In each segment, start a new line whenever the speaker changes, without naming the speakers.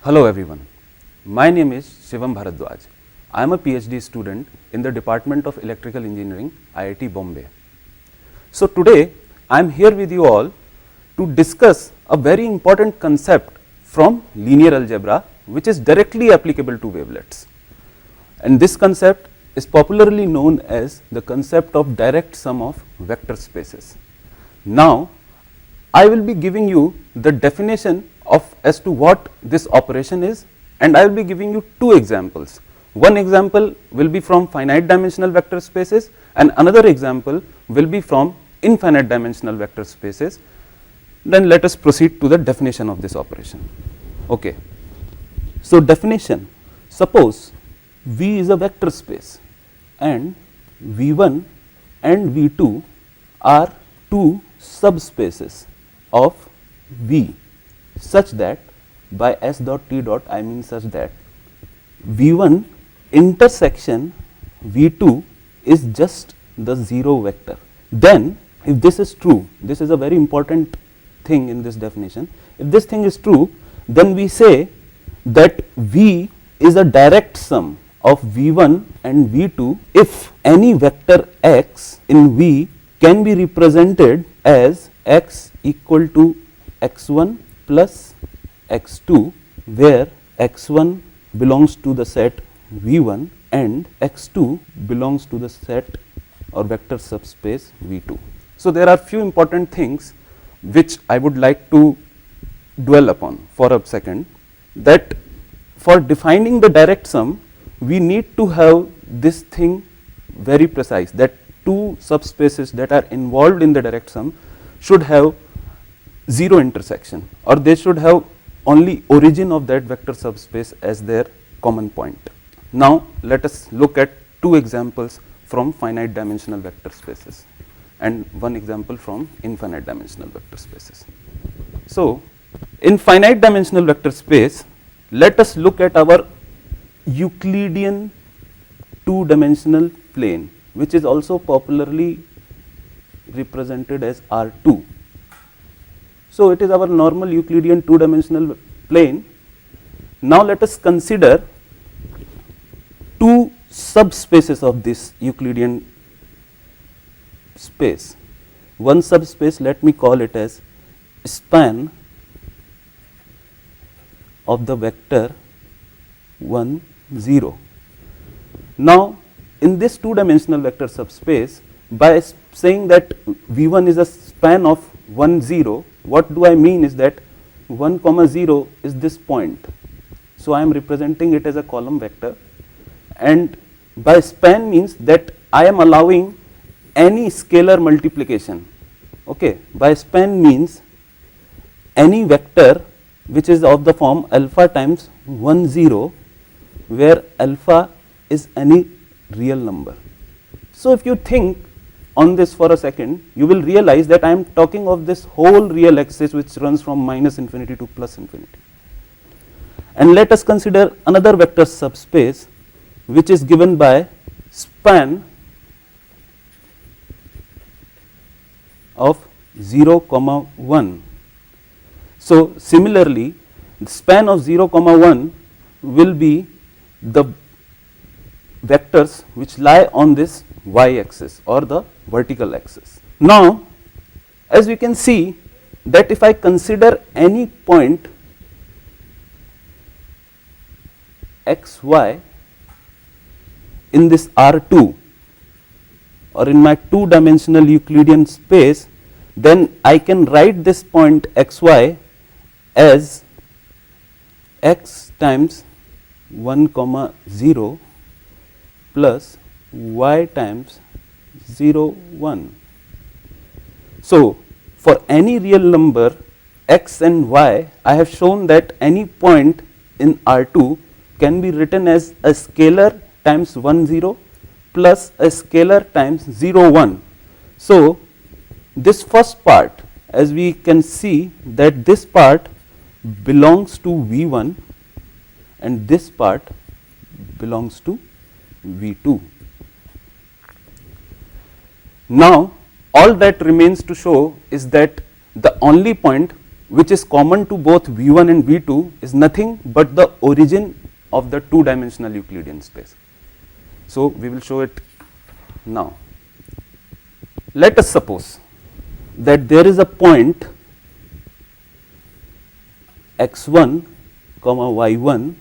Hello everyone, my name is Shivam Bharadwaj. I am a PhD student in the Department of Electrical Engineering, IIT Bombay. So today I am here with you all to discuss a very important concept from linear algebra which is directly applicable to wavelets. And this concept is popularly known as the concept of direct sum of vector spaces. Now I will be giving you the definition of as to what this operation is, and I will be giving you two examples. One example will be from finite dimensional vector spaces and another example will be from infinite dimensional vector spaces. Then let us proceed to the definition of this operation. Okay. So definition, suppose V is a vector space and V1 and V2 are two subspaces of V such that by S dot T dot I mean such that V1 intersection V2 is just the 0 vector. Then if this is true, this is a very important thing in this definition. If this thing is true, then we say that V is a direct sum of V1 and V2 if any vector x in V can be represented as x equal to x1 plus x2, where x1 belongs to the set V1 and x2 belongs to the set or vector subspace V2. So there are few important things which I would like to dwell upon for a second, that for defining the direct sum we need to have this thing very precise, that two subspaces that are involved in the direct sum should have 0 intersection, or they should have only origin of that vector subspace as their common point. Now let us look at two examples from finite dimensional vector spaces and one example from infinite dimensional vector spaces. So in finite dimensional vector space, let us look at our Euclidean two-dimensional plane, which is also popularly represented as R2. So it is our normal Euclidean two-dimensional plane. Now let us consider two subspaces of this Euclidean space. One subspace, let me call it as span of the vector 1 0. Now in this two-dimensional vector subspace, by saying that V1 is a span of 1 0, what do I mean is that 1 comma 0 is this point. So I am representing it as a column vector, and by span means that I am allowing any scalar multiplication. Okay, by span means any vector which is of the form alpha times 1 0, where alpha is any real number. So if you think on this for a second, you will realize that I am talking of this whole real axis which runs from minus infinity to plus infinity. And let us consider another vector subspace which is given by span of 0 comma 1. So similarly, the span of 0 comma 1 will be the vectors which lie on this y axis or the vertical axis. Now as we can see that if I consider any point x y in this R2 or in my two-dimensional Euclidean space, then I can write this point x y as x times 1 comma 0 plus y times 0 1. So for any real number x and y, I have shown that any point in R2 can be written as a scalar times 1 0 plus a scalar times 0 1. So this first part, as we can see that this part belongs to V1 and this part belongs to V2. Now all that remains to show is that the only point which is common to both V1 and V2 is nothing but the origin of the two-dimensional Euclidean space. So, we will show it now. Let us suppose that there is a point x1 comma y1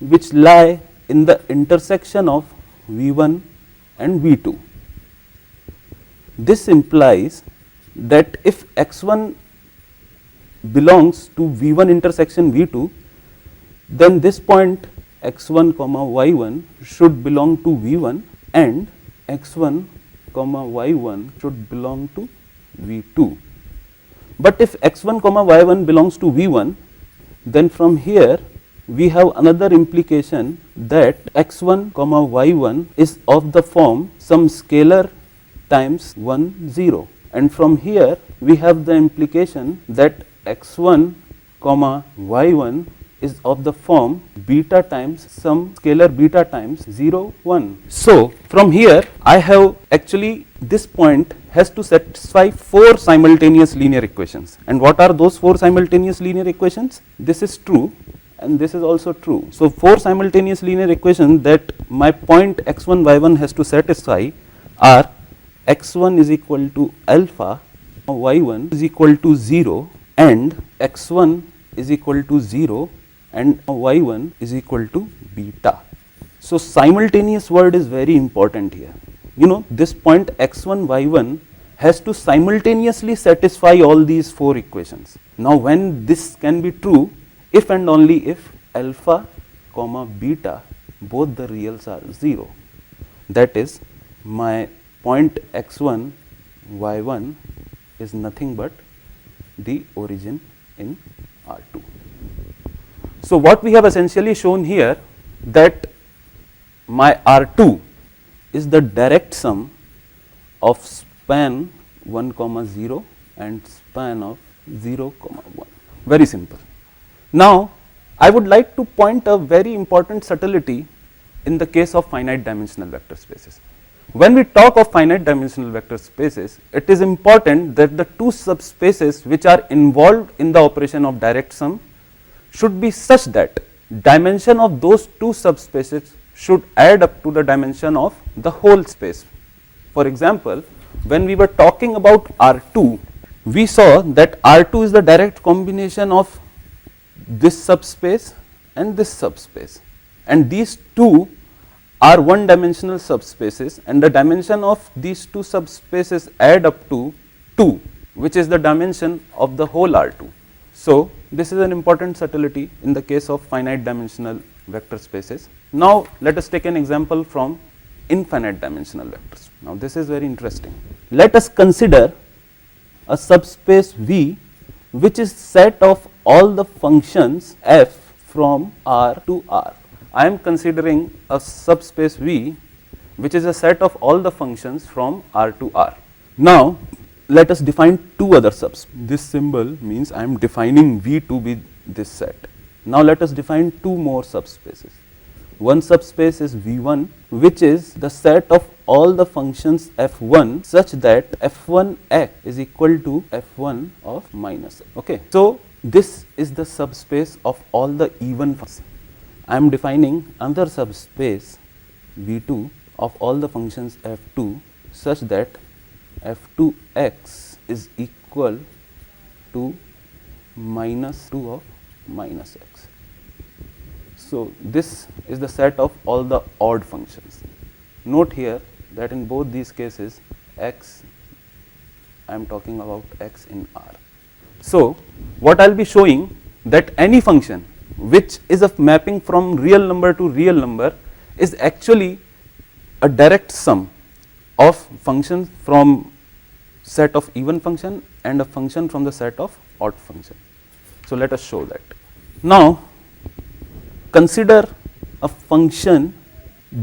which lie in the intersection of V1 and V2. This implies that if x1 belongs to V1 intersection V2, then this point x1 comma y1 should belong to V1 and x1 comma y1 should belong to V2. But if x1 comma y1 belongs to V1, then from here we have another implication that x1 comma y1 is of the form some scalar times 1 0, and from here we have the implication that x1 comma y1 is of the form beta times some scalar beta times 0 1. So, from here I have actually this point has to satisfy 4 simultaneous linear equations. And what are those 4 simultaneous linear equations? This is true and this is also true. So, 4 simultaneous linear equations that my point x1 y1 has to satisfy are x1 is equal to alpha, y1 is equal to 0 and x1 is equal to 0 and y1 is equal to beta. So, simultaneous word is very important here. You know, this point x1 y1 has to simultaneously satisfy all these 4 equations. Now, when this can be true, if and only if alpha comma beta both the reals are 0, that is my point x1 y1 is nothing but the origin in R2. So, what we have essentially shown here that my R2 is the direct sum of span 1 comma 0 and span of 0 comma 1, very simple. Now, I would like to point a very important subtlety in the case of finite dimensional vector spaces. When we talk of finite dimensional vector spaces, it is important that the two subspaces which are involved in the operation of direct sum should be such that dimension of those two subspaces should add up to the dimension of the whole space. For example, when we were talking about R2, we saw that R2 is the direct combination of this subspace and this subspace, and these two are one dimensional subspaces, and the dimension of these two subspaces add up to 2, which is the dimension of the whole R2. So, this is an important subtlety in the case of finite dimensional vector spaces. Now, let us take an example from infinite dimensional vectors. Now, this is very interesting. Let us consider a subspace V which is set of all the functions f from R to R. I am considering a subspace V which is a set of all the functions from R to R. Now, let us define two other subs. This symbol means I am defining V to be this set. Now, let us define two more subspaces. One subspace is V1, which is the set of all the functions f1 such that f1x is equal to f1 of minus x. Okay. So, this is the subspace of all the even functions. I am defining another subspace V2 of all the functions f2 such that f2x is equal to minus 2 of minus x. So, this is the set of all the odd functions. Note here that in both these cases x, I am talking about x in R. So, what I will be showing that any function which is of mapping from real number to real number is actually a direct sum of functions from set of even function and a function from the set of odd function. So, let us show that. Now, consider a function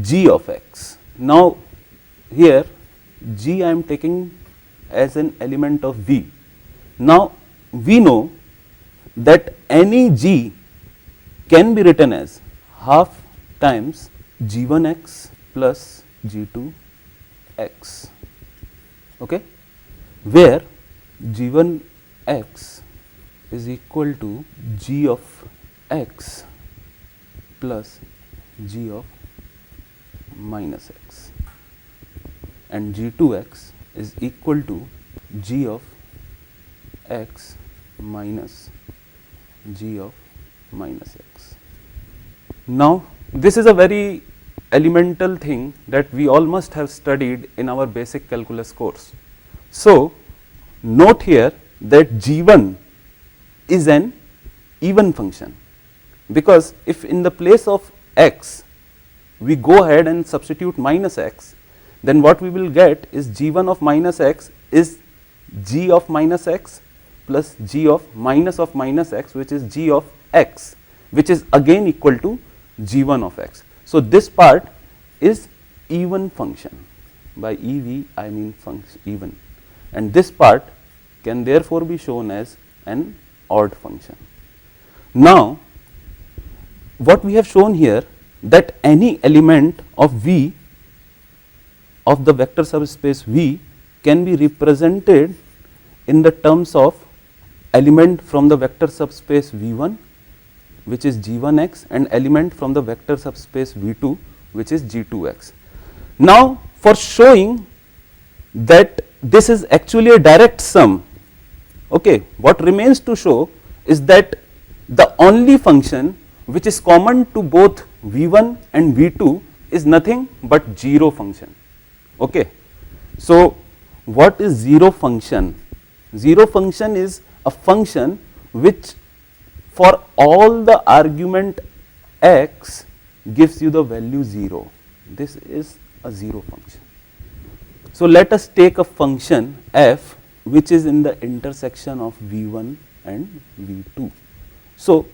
g of x. Now, here g I am taking as an element of V. Now, we know that any g can be written as half times g1x plus g2x, okay, where g1x is equal to g of x plus g of minus x, and g2x is equal to g of x minus g of minus x. Now, this is a very elemental thing that we all must have studied in our basic calculus course. So, note here that g1 is an even function, because if in the place of x we go ahead and substitute minus x, then what we will get is g1 of minus x is g of minus x plus g of minus x, which is g of x, which is again equal to g1 of x. So, this part is even function. By EV I mean function even, and this part can therefore be shown as an odd function. Now, what we have shown here, that any element of V of the vector subspace V can be represented in the terms of element from the vector subspace V1, which is G1x, and element from the vector subspace V2, which is G2x. Now, for showing that this is actually a direct sum, okay, what remains to show is that the only function which is common to both V1 and V2 is nothing but zero function. Okay. So, what is zero function? Zero function is a function which for all the argument x gives you the value 0. This is a zero function. So, let us take a function f which is in the intersection of V1 and V2. So,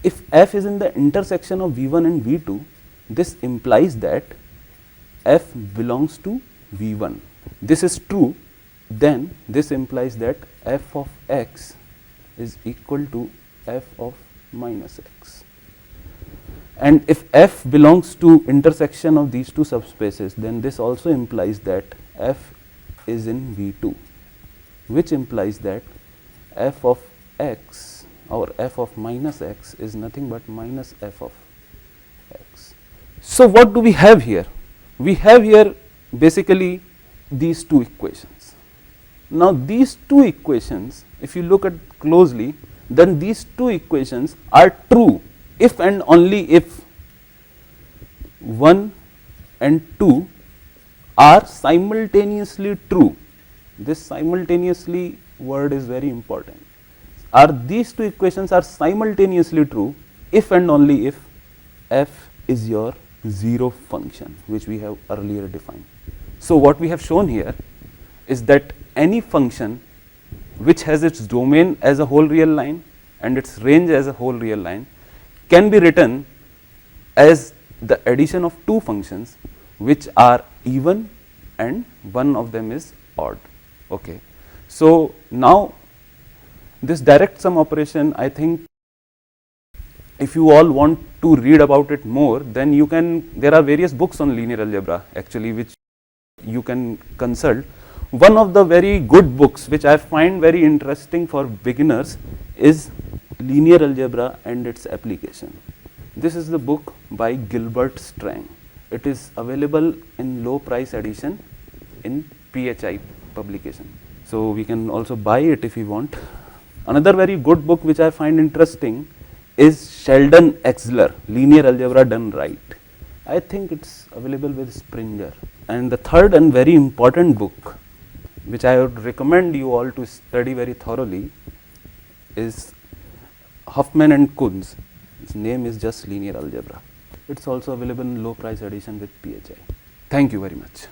if f is in the intersection of V1 and V2, this implies that f belongs to V1. This is true, then this implies that f of x is equal to f of minus x. And if f belongs to intersection of these two subspaces, then this also implies that f is in V2, which implies that f of x or f of minus x is nothing but minus f of x. So, what do we have here? We have here basically these two equations. Now, these two equations, if you look at closely, then these two equations are true if and only if 1 and 2 are simultaneously true. This simultaneously word is very important. These two equations are simultaneously true if and only if f is your zero function, which we have earlier defined. So, what we have shown here is that any function which has its domain as a whole real line and its range as a whole real line can be written as the addition of two functions which are even and one of them is odd. Okay. So, now this direct sum operation, I think if you all want to read about it more, then you can, there are various books on linear algebra actually which you can consult. One of the very good books which I find very interesting for beginners is Linear Algebra and its Application. This is the book by Gilbert Strang. It is available in low price edition in PHI publication. So, we can also buy it if you want. Another very good book which I find interesting is Sheldon Exler, Linear Algebra Done Right. I think it's available with Springer. And the third and very important book which I would recommend you all to study very thoroughly is Huffman and Kunz. Its name is just Linear Algebra. It's also available in low price edition with PHI. Thank you very much.